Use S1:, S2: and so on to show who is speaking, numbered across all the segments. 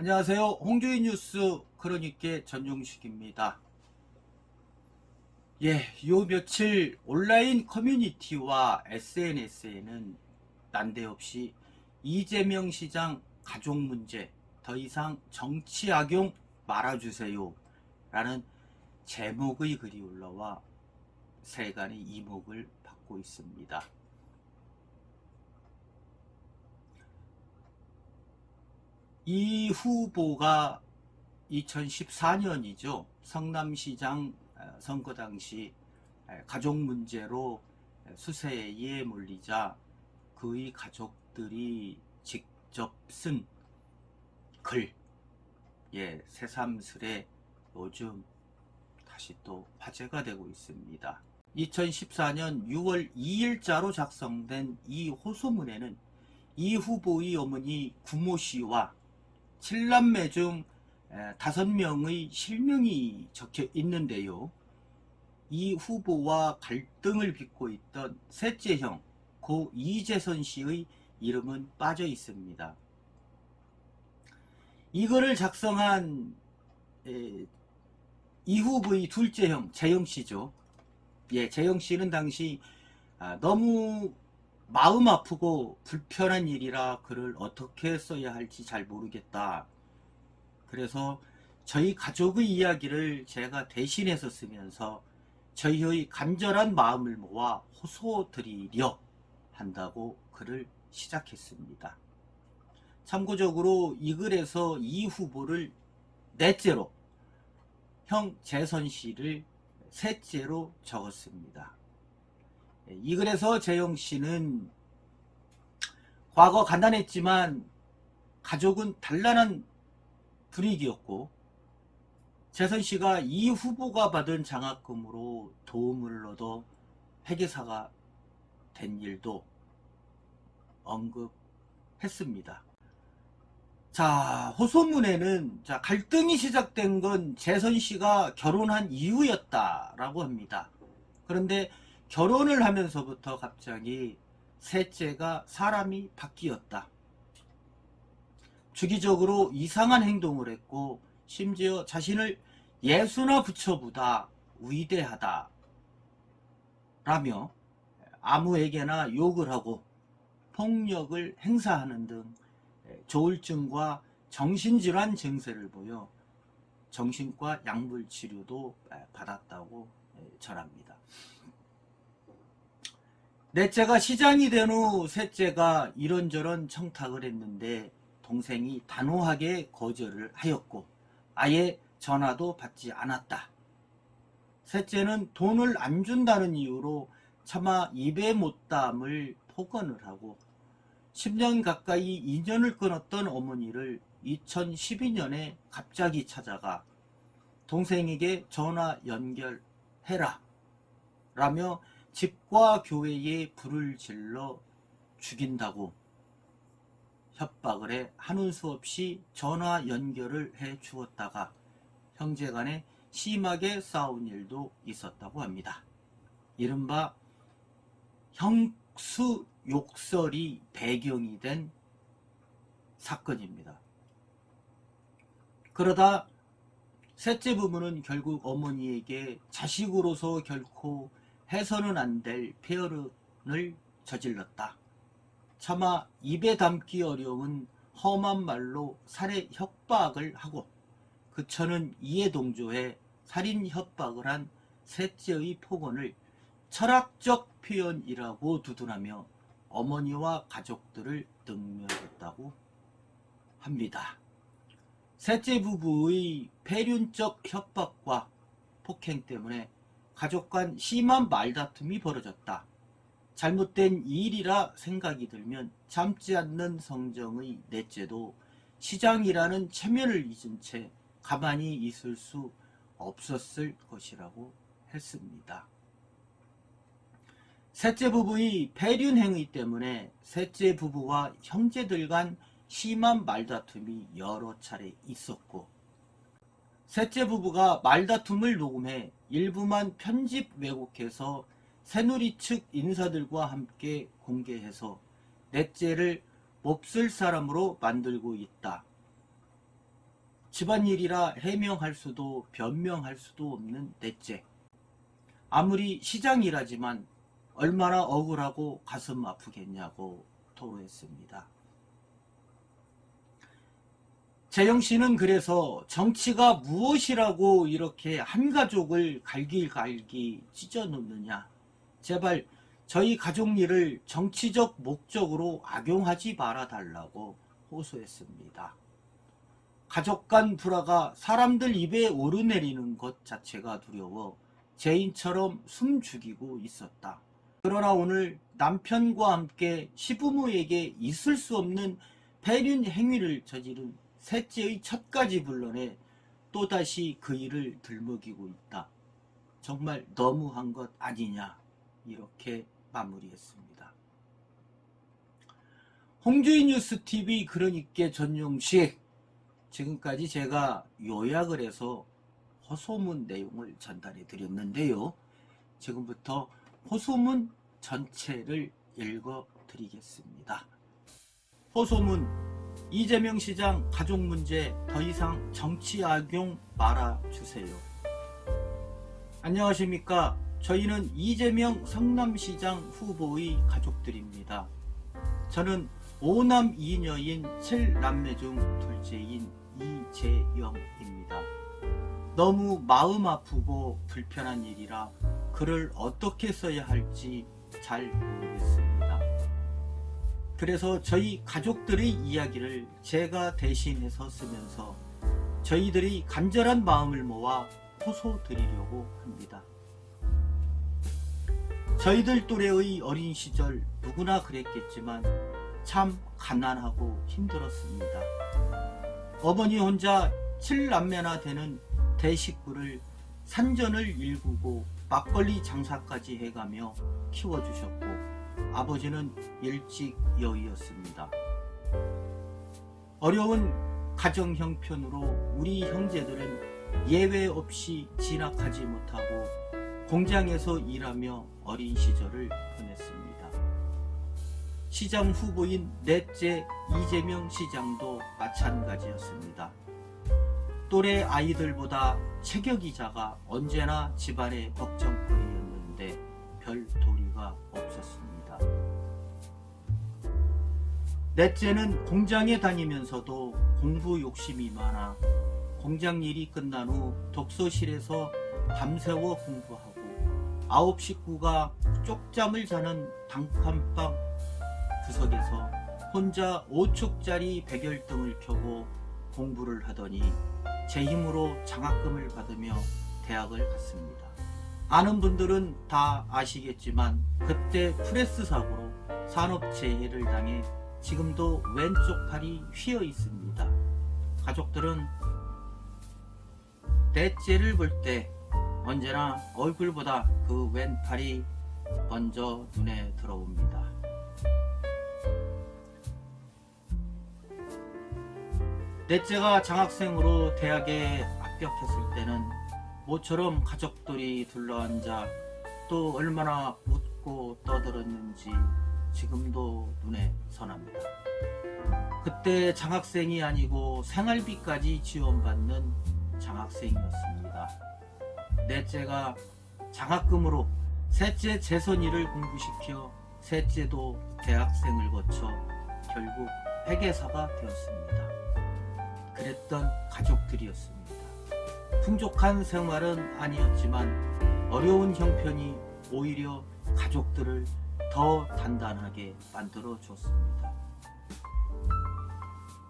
S1: 안녕하세요. 홍주인 뉴스 크로니께 전용식입니다. 요 며칠 온라인 커뮤니티와 SNS에는 난데없이 이재명 시장 가족 문제 더 이상 정치 악용 말아주세요 라는 제목의 글이 올라와 세간의 이목을 받고 있습니다. 이 후보가 2014년이죠. 성남시장 선거 당시 가족 문제로 수세에 몰리자 그의 가족들이 직접 쓴 글, 새삼스레 요즘 다시 또 화제가 되고 있습니다. 2014년 6월 2일자로 작성된 이 호소문에는 이 후보의 어머니 구모 씨와 7남매 중 5명의 실명이 적혀 있는데요. 이 후보와 갈등을 빚고 있던 셋째 형 고 이재선 씨의 이름은 빠져 있습니다. 이거를 작성한 이 후보의 둘째 형 재영 씨죠. 재영 씨는 당시 너무 마음 아프고 불편한 일이라 글을 어떻게 써야 할지 잘 모르겠다. 그래서 저희 가족의 이야기를 제가 대신해서 쓰면서 저희의 간절한 마음을 모아 호소드리려 한다고 글을 시작했습니다. 참고적으로 이 글에서 이 후보를 넷째로, 형 재선 씨를 셋째로 적었습니다. 이 글에서 재영 씨는 과거 간단했지만 가족은 단란한 분위기였고, 재선 씨가 이 후보가 받은 장학금으로 도움을 얻어 회계사가 된 일도 언급했습니다. 자, 호소문에는 갈등이 시작된 건 재선 씨가 결혼한 이후였다라고 합니다. 그런데 결혼을 하면서부터 갑자기 셋째가 사람이 바뀌었다. 주기적으로 이상한 행동을 했고 심지어 자신을 예수나 부처보다 위대하다 라며 아무에게나 욕을 하고 폭력을 행사하는 등 조울증과 정신질환 증세를 보여 정신과 약물치료도 받았다고 전합니다. 넷째가 시장이 된 후 셋째가 이런저런 청탁을 했는데 동생이 단호하게 거절을 하였고 아예 전화도 받지 않았다. 셋째는 돈을 안 준다는 이유로 차마 입에 못 담을 폭언을 하고 10년 가까이 인연을 끊었던 어머니를 2012년에 갑자기 찾아가 동생에게 전화 연결해라 라며 집과 교회에 불을 질러 죽인다고 협박을 해 하는 수 없이 전화 연결을 해 주었다가 형제간에 심하게 싸운 일도 있었다고 합니다. 이른바 형수 욕설이 배경이 된 사건입니다. 그러다 셋째 부부는 결국 어머니에게 자식으로서 결코 해서는 안 될 폐혈을 저질렀다. 차마 입에 담기 어려운 험한 말로 살해 협박을 하고 그처는 이에 동조해 살인 협박을 한 셋째의 폭언을 철학적 표현이라고 두둔하며 어머니와 가족들을 능멸했다고 합니다. 셋째 부부의 폐륜적 협박과 폭행 때문에 가족 간 심한 말다툼이 벌어졌다. 잘못된 일이라 생각이 들면 참지 않는 성정의 넷째도 시장이라는 체면을 잊은 채 가만히 있을 수 없었을 것이라고 했습니다. 셋째 부부의 폐륜 행위 때문에 셋째 부부와 형제들 간 심한 말다툼이 여러 차례 있었고 셋째 부부가 말다툼을 녹음해 일부만 편집 왜곡해서 새누리 측 인사들과 함께 공개해서 넷째를 몹쓸 사람으로 만들고 있다. 집안일이라 해명할 수도 변명할 수도 없는 넷째. 아무리 시장이라지만 얼마나 억울하고 가슴 아프겠냐고 토로했습니다. 재영씨는 그래서 정치가 무엇이라고 이렇게 한 가족을 갈기갈기 찢어놓느냐. 제발 저희 가족 일을 정치적 목적으로 악용하지 말아달라고 호소했습니다. 가족 간 불화가 사람들 입에 오르내리는 것 자체가 두려워 죄인처럼 숨 죽이고 있었다. 그러나 오늘 남편과 함께 시부모에게 있을 수 없는 배륜 행위를 저지른 셋째의 첩까지 불러내 또다시 그 일을 들먹이고 있다. 정말 너무한 것 아니냐, 이렇게 마무리했습니다. 홍주희 뉴스TV 그러니께 전용식, 지금까지 제가 요약을 해서 호소문 내용을 전달해 드렸는데요. 지금부터 호소문 전체를 읽어 드리겠습니다. 호소문: 이재명 시장 가족 문제 더 이상 정치 악용 말아주세요. 안녕하십니까. 저희는 이재명 성남시장 후보의 가족들입니다. 저는 5남 2녀인 7남매 중 둘째인 이재영입니다. 너무 마음 아프고 불편한 일이라 글을 어떻게 써야 할지 잘 모르겠습니다. 그래서 저희 가족들의 이야기를 제가 대신해서 쓰면서 저희들이 간절한 마음을 모아 호소드리려고 합니다. 저희들 또래의 어린 시절 누구나 그랬겠지만 참 가난하고 힘들었습니다. 어머니 혼자 7남매나 되는 대식구를 산전을 일구고 막걸리 장사까지 해가며 키워주셨고, 아버지는 일찍 여의였습니다. 어려운 가정 형편으로 우리 형제들은 예외 없이 진학하지 못하고 공장에서 일하며 어린 시절을 보냈습니다. 시장 후보인 넷째 이재명 시장도 마찬가지였습니다. 또래 아이들보다 체격이 작아 언제나 집안의 걱정거리였는데 별 도리가 없었습니다. 넷째는 공장에 다니면서도 공부 욕심이 많아 공장 일이 끝난 후 독서실에서 밤새워 공부하고 9 식구가 쪽잠을 자는 단칸방 구석에서 혼자 5촉짜리 백열등을 켜고 공부를 하더니 제 힘으로 장학금을 받으며 대학을 갔습니다. 아는 분들은 다 아시겠지만 그때 프레스 사고로 산업재해를 당해 지금도 왼쪽 팔이 휘어 있습니다. 가족들은 넷째를 볼 때 언제나 얼굴보다 그 왼팔이 먼저 눈에 들어옵니다. 넷째가 장학생으로 대학에 합격했을 때는 모처럼 가족들이 둘러앉아 또 얼마나 웃고 떠들었는지 지금도 눈에 선합니다. 그때 장학생이 아니고 생활비까지 지원받는 장학생이었습니다. 넷째가 장학금으로 셋째 재선이를 공부시켜 셋째도 대학생을 거쳐 결국 회계사가 되었습니다. 그랬던 가족들이었습니다. 풍족한 생활은 아니었지만 어려운 형편이 오히려 가족들을 더 단단하게 만들어 줬습니다.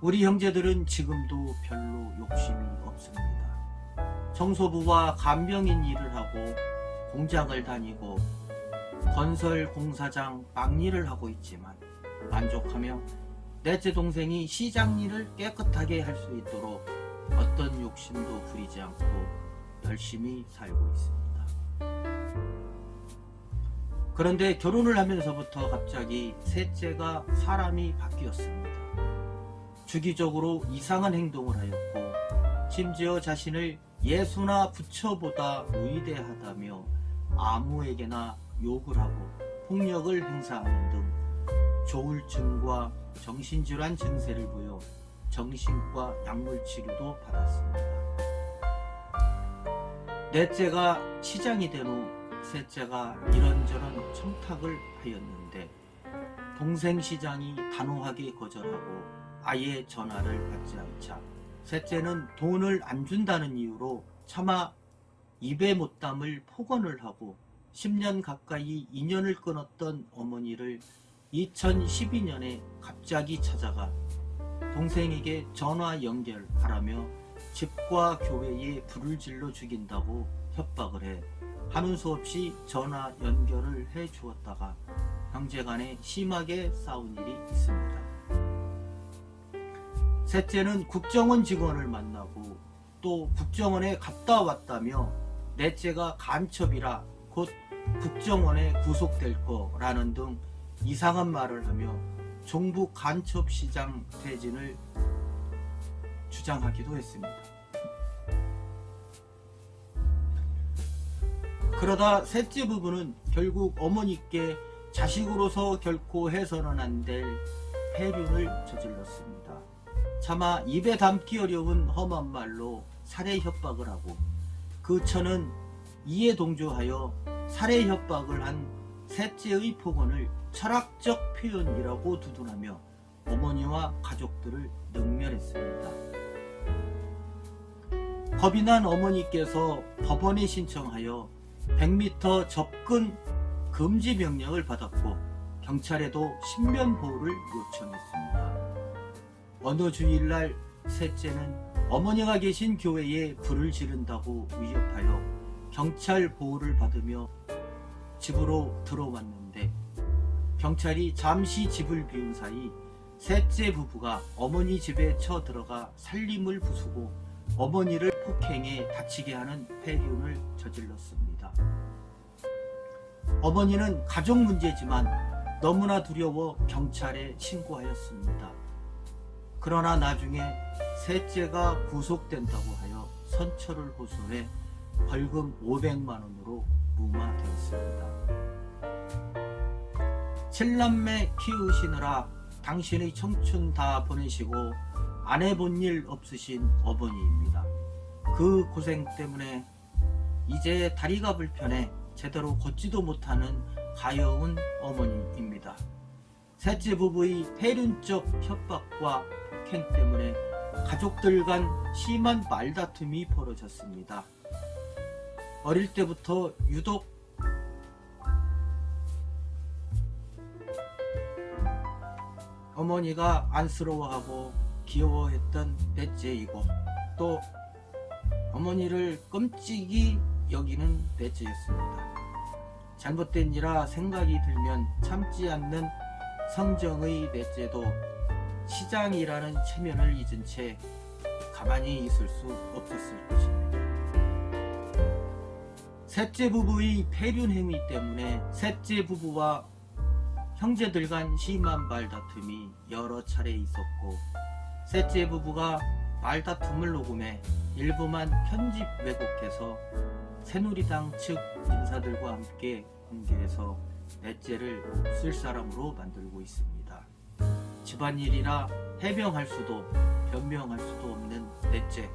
S1: 우리 형제들은 지금도 별로 욕심이 없습니다. 청소부와 간병인 일을 하고 공장을 다니고 건설 공사장 막일을 하고 있지만 만족하며 넷째 동생이 시장 일을 깨끗하게 할 수 있도록 어떤 욕심도 부리지 않고 열심히 살고 있습니다. 그런데 결혼을 하면서부터 갑자기 셋째가 사람이 바뀌었습니다. 주기적으로 이상한 행동을 하였고 심지어 자신을 예수나 부처보다 위대하다며 아무에게나 욕을 하고 폭력을 행사하는 등 조울증과 정신질환 증세를 보여 정신과 약물 치료도 받았습니다. 넷째가 시장이 된 후 셋째가 이런저런 청탁을 하였는데 동생 시장이 단호하게 거절하고 아예 전화를 받지 않자 셋째는 돈을 안 준다는 이유로 차마 입에 못 담을 폭언을 하고 10년 가까이 인연을 끊었던 어머니를 2012년에 갑자기 찾아가 동생에게 전화 연결하라며 집과 교회에 불을 질러 죽인다고 협박을 해 하는 수 없이 전화 연결을 해 주었다가 형제간에 심하게 싸운 일이 있습니다. 셋째는 국정원 직원을 만나고 또 국정원에 갔다 왔다며 넷째가 간첩이라 곧 국정원에 구속될 거라는 등 이상한 말을 하며 종북 간첩시장 퇴진을 주장하기도 했습니다. 그러다 셋째 부부는 결국 어머니께 자식으로서 결코 해서는 안 될 폐륜을 저질렀습니다. 차마 입에 담기 어려운 험한 말로 살해 협박을 하고 그 처는 이에 동조하여 살해 협박을 한 셋째의 폭언을 철학적 표현이라고 두둔하며 어머니와 가족들을 능멸했습니다. 겁이 난 어머니께서 법원에 신청하여 100m 접근 금지 명령을 받았고 경찰에도 신변보호를 요청했습니다. 어느 주일날 셋째는 어머니가 계신 교회에 불을 지른다고 위협하여 경찰 보호를 받으며 집으로 들어왔는데 경찰이 잠시 집을 비운 사이 셋째 부부가 어머니 집에 쳐들어가 살림을 부수고 어머니를 폭행해 다치게 하는 폐륜을 저질렀습니다. 어머니는 가족 문제지만 너무나 두려워 경찰에 신고하였습니다. 그러나 나중에 셋째가 구속된다고 하여 선처를 호소해 벌금 500만 원으로 무마되었습니다. 7남매 키우시느라 당신의 청춘 다 보내시고 안 해본 일 없으신 어머니입니다. 그 고생 때문에 이제 다리가 불편해 제대로 걷지도 못하는 가여운 어머니입니다. 셋째 부부의 폐륜적 협박과 폭행 때문에 가족들 간 심한 말다툼이 벌어졌습니다. 어릴 때부터 유독 어머니가 안쓰러워하고 귀여워했던 넷째이고 또 어머니를 끔찍이 여기는 넷째였습니다. 잘못된 일이라 생각이 들면 참지 않는 성정의 넷째도 시장이라는 체면을 잊은 채 가만히 있을 수 없었을 것입니다. 셋째 부부의 폐륜 행위 때문에 셋째 부부와 형제들 간 심한 말다툼이 여러 차례 있었고 셋째 부부가 말다툼을 녹음해 일부만 편집 왜곡해서 새누리당 측 인사들과 함께 공개해서 넷째를 쓸 사람으로 만들고 있습니다. 집안일이라 해명할 수도 변명할 수도 없는 넷째.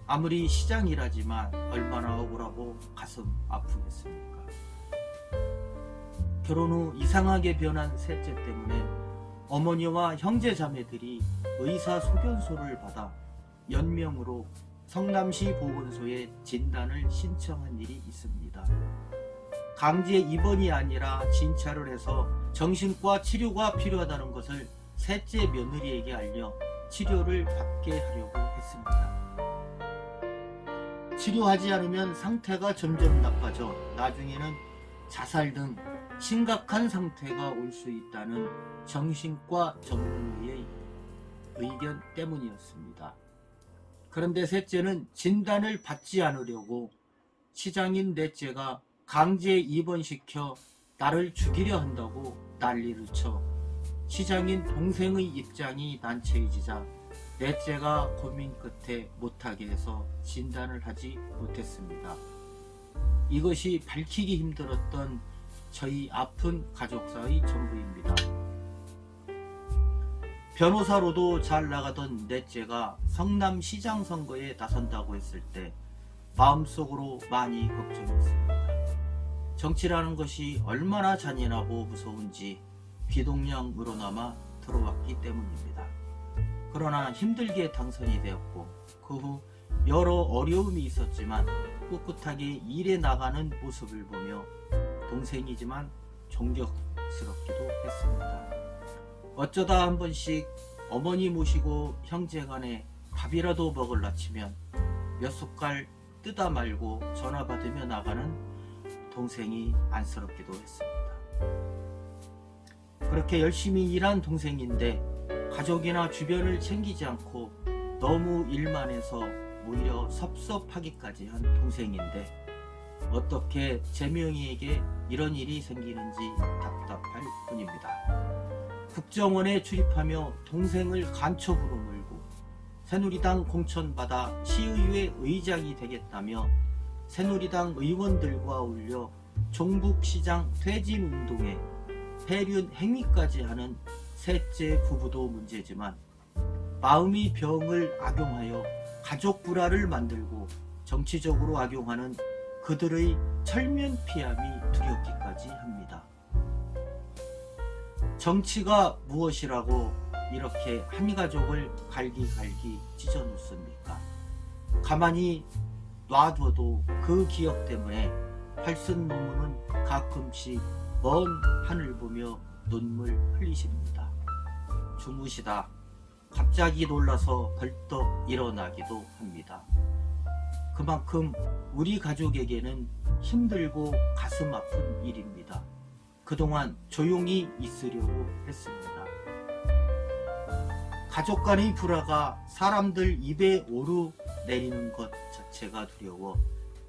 S1: 아무리 시장이라지만 얼마나 억울하고 가슴 아프겠습니까? 결혼 후 이상하게 변한 셋째 때문에 어머니와 형제 자매들이 의사소견서를 받아 연명으로 성남시 보건소에 진단을 신청한 일이 있습니다. 강제 입원이 아니라 진찰을 해서 정신과 치료가 필요하다는 것을 셋째 며느리에게 알려 치료를 받게 하려고 했습니다. 치료하지 않으면 상태가 점점 나빠져 나중에는 자살 등 심각한 상태가 올 수 있다는 정신과 전문의의 의견 때문이었습니다. 그런데 셋째는 진단을 받지 않으려고 시장인 넷째가 강제 입원시켜 나를 죽이려 한다고 난리를 쳐 시장인 동생의 입장이 난처해지자 넷째가 고민 끝에 못하게 해서 진단을 하지 못했습니다. 이것이 밝히기 힘들었던 저희 아픈 가족사의 전부입니다. 변호사로도 잘 나가던 넷째가 성남시장 선거에 나선다고 했을 때 마음속으로 많이 걱정했습니다. 정치라는 것이 얼마나 잔인하고 무서운지 귀동냥으로나마 들어왔기 때문입니다. 그러나 힘들게 당선이 되었고 그 후 여러 어려움이 있었지만 꿋꿋하게 일해 나가는 모습을 보며 동생이지만 존경스럽기도 했습니다. 어쩌다 한 번씩 어머니 모시고 형제간에 밥이라도 먹을라 치면 몇 숟갈 뜯어 말고 전화 받으며 나가는 동생이 안쓰럽기도 했습니다. 그렇게 열심히 일한 동생인데 가족이나 주변을 챙기지 않고 너무 일만 해서 오히려 섭섭하기까지 한 동생인데 어떻게 재명이에게 이런 일이 생기는지 답답할 뿐입니다. 국정원에 출입하며 동생을 간첩으로 몰고 새누리당 공천받아 시의회 의장이 되겠다며 새누리당 의원들과 어울려 종북시장 퇴진운동에 폐륜 행위까지 하는 셋째 부부도 문제지만 마음이 병을 악용하여 가족 불화를 만들고 정치적으로 악용하는 그들의 철면피함이 두렵기까지 합니다. 정치가 무엇이라고 이렇게 한 가족을 갈기갈기 찢어놓습니까? 가만히 놔둬도 그 기억 때문에 팔순 노무는 가끔씩 먼 하늘 보며 눈물 흘리십니다. 주무시다 갑자기 놀라서 벌떡 일어나기도 합니다. 그만큼 우리 가족에게는 힘들고 가슴 아픈 일입니다. 그동안 조용히 있으려고 했습니다. 가족 간의 불화가 사람들 입에 오르내리는 것 자체가 두려워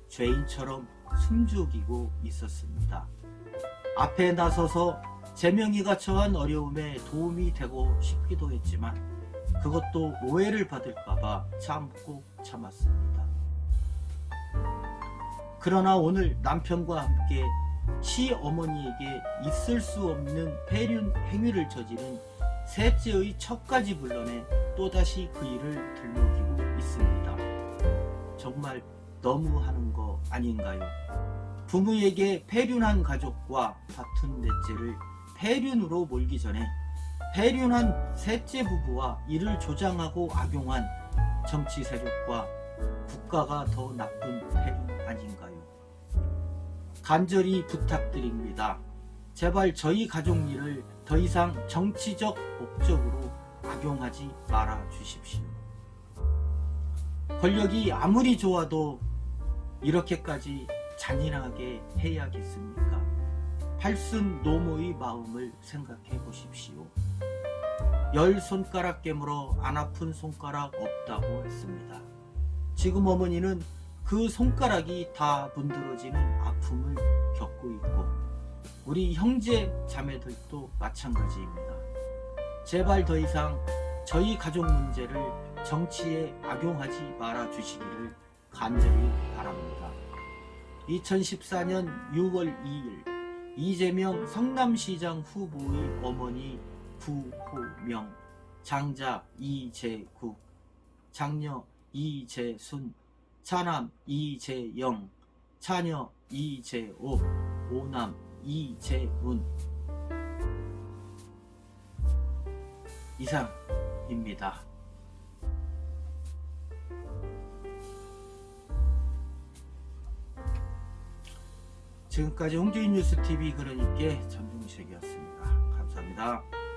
S1: 죄인처럼 숨죽이고 있었습니다. 앞에 나서서 재명이가 처한 어려움에 도움이 되고 싶기도 했지만 그것도 오해를 받을까봐 참고 참았습니다. 그러나 오늘 남편과 함께 시어머니에게 있을 수 없는 폐륜 행위를 저지른 셋째의 첩까지 불러내 또다시 그 일을 들먹이고 있습니다. 정말 너무하는 거 아닌가요? 부모에게 폐륜한 가족과 다툰 넷째를 폐륜으로 몰기 전에 폐륜한 셋째 부부와 이를 조장하고 악용한 정치 세력과 국가가 더 나쁜 폐륜 아닌가요? 간절히 부탁드립니다. 제발 저희 가족 일을 더 이상 정치적 목적으로 악용하지 말아 주십시오. 권력이 아무리 좋아도 이렇게까지 잔인하게 해야겠습니까? 팔순 노모의 마음을 생각해 보십시오. 10손가락 깨물어 안 아픈 손가락 없다고 했습니다. 지금 어머니는 그 손가락이 다 문드러지는 아픔을 겪고 있고 우리 형제 자매들도 마찬가지입니다. 제발 더 이상 저희 가족 문제를 정치에 악용하지 말아 주시기를 간절히 바랍니다. 2014년 6월 2일 이재명 성남시장 후보의 어머니 구호명, 장자 이재국, 장녀 이재순, 차남 이재영, 차녀 이재옥, 오남 이재문 이상입니다. 지금까지 홍주인 뉴스TV 그러니께 전종식이었습니다. 감사합니다.